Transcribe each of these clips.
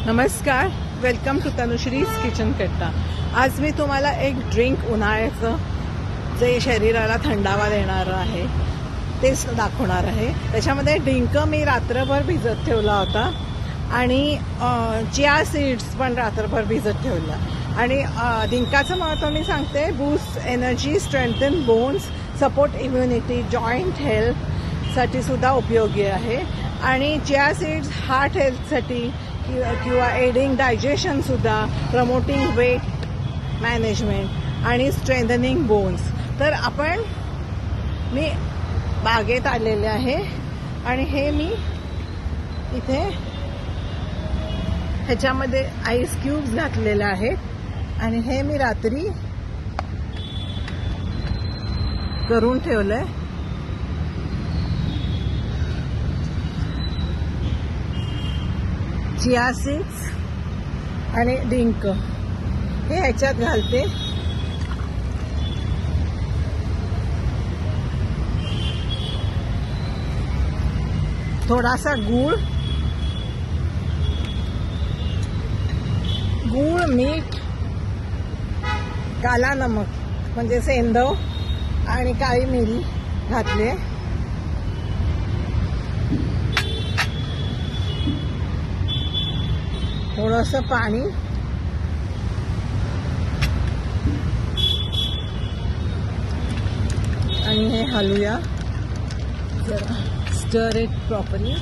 नमस्कार, welcome to Tanushree's kitchen कट्टा। आज मी तुम्हाला एक ड्रिंक उन्हाळ्याचं जे शरीराला थंडावा देणारं आहे तेच दाखवणार आहे। त्याच्यामध्ये डिंक मी रात्रभर भिजत ठेवला होता आणि चिया सीड्स पण रात्रभर भिजत ठेवला। आणि डिंकाचं महत्त्व मी सांगते, boost energy, strengthen bones, support immunity, joint हेल्थसाठी सुद्धा उपयोगी आहे। आणि चिया सीड्स हार्ट हेल्थसाठी किंवा एडिंग डायजेशन सुद्धा, प्रमोटिंग वेट मॅनेजमेंट आणि स्ट्रेंथनिंग बोन्स। तर मी बागेत आलेले आहे आणि हे मी इथे ह्याच्यामध्ये आईस क्यूब्स घातलेले आहेत आणि हे मी रात्री करून ठेवलंय। चिया सीड्स आणि डिंक हे ह्याच्यात घालते। थोडासा गूळ, मीठ, काला नमक म्हणजे सेंधव आणि काळी मिरी घातले। थोडंसं पाणी आणि हे हलवूया जरा, स्टर it properly.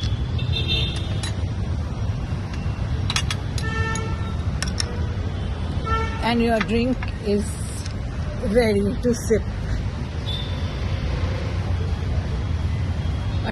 and your drink is ready to sip.